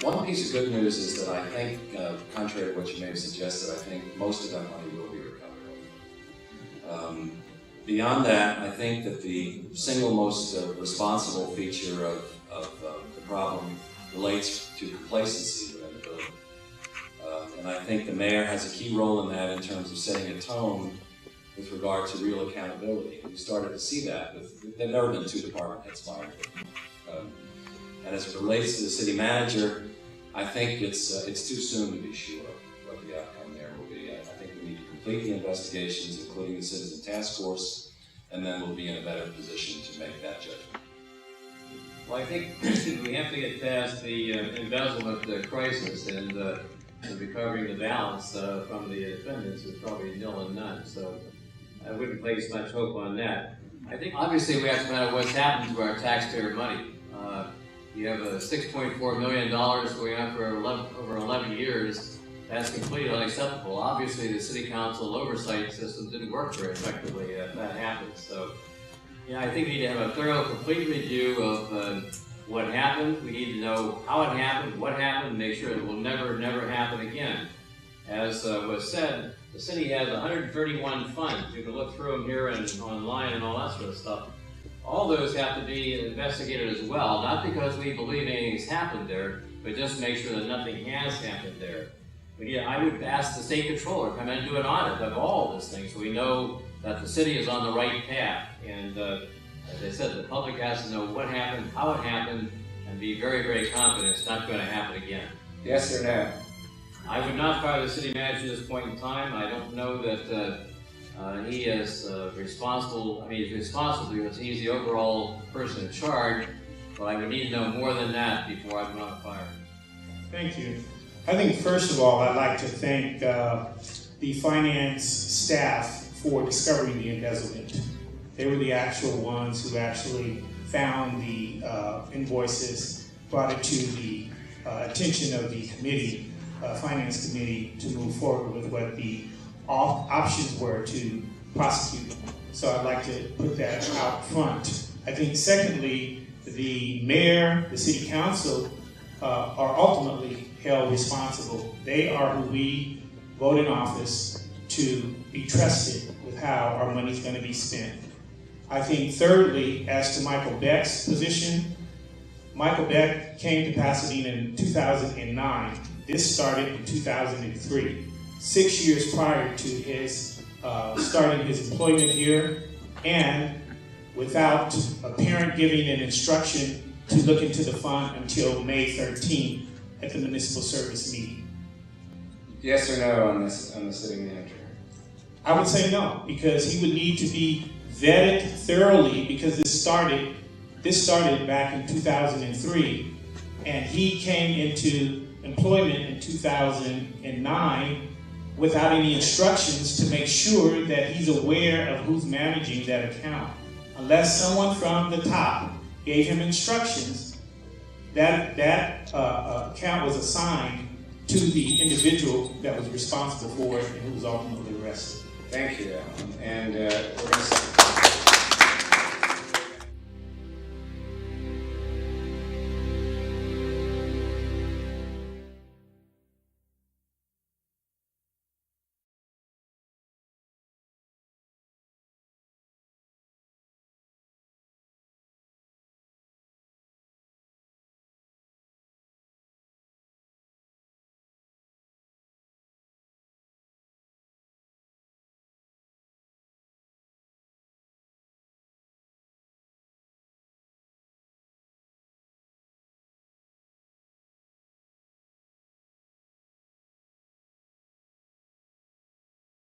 One piece of good news is that I think, contrary to what you may have suggested, I think most of that money will be recovered. Beyond that, I think that the single most responsible feature of the problem relates to complacency within the building. And I think the mayor has a key role in that in terms of setting a tone with regard to real accountability. We started to see that with, there have never been two department heads fired. And as it relates to the city manager, I think it's too soon to be sure what the outcome there will be. I think we need to complete the investigations, including the citizen task force, and then we'll be in a better position to make that judgment. Well, I think we have to get past the embezzlement crisis, and recovering the balance from the defendants is probably nil and none. So I wouldn't place much hope on that. I think obviously we have to find out what's happened to our taxpayer money. You have a $6.4 million going on for over 11 years. That's completely unacceptable. Obviously, the city council oversight system didn't work very effectively if that happened. So, I think we need to have a thorough, complete review of what happened. We need to know how it happened, what happened, make sure it will never happen again. As was said, the city has 131 funds. You can look through them here and online and all that sort of stuff. All those have to be investigated as well, not because we believe anything's happened there, but just make sure that nothing has happened there. But I would ask the state controller to come in and do an audit of all of this thing so we know that the city is on the right path. And as I said, the public has to know what happened, how it happened, and be very confident it's not going to happen again. Yes or no? I would not fire the city manager at this point in time. I don't know that he is responsible. I mean, he's responsible because he's the overall person in charge, but I would need to know more than that before I'd want to fire him. Thank you. I think first of all, I'd like to thank the finance staff for discovering the embezzlement. They were the actual ones who actually found the invoices, brought it to the attention of the committee, finance committee, to move forward with what the options were to prosecute. So I'd like to put that out front. I think secondly, the mayor, the city council are ultimately held responsible. They are who we vote in office to be trusted with how our money is going to be spent. I think thirdly, as to Michael Beck's position, Michael Beck came to Pasadena in 2009. This started in 2003. 6 years prior to his starting his employment here, and without a parent giving an instruction to look into the fund until May 13th at the municipal service meeting. Yes or no on this, on the city manager? I would say no, because he would need to be vetted thoroughly, because this started back in 2003, and he came into employment in 2009 without any instructions to make sure that he's aware of who's managing that account. Unless someone from the top gave him instructions, that account was assigned to the individual that was responsible for it and who was ultimately arrested. Thank you, Alan. And we're going to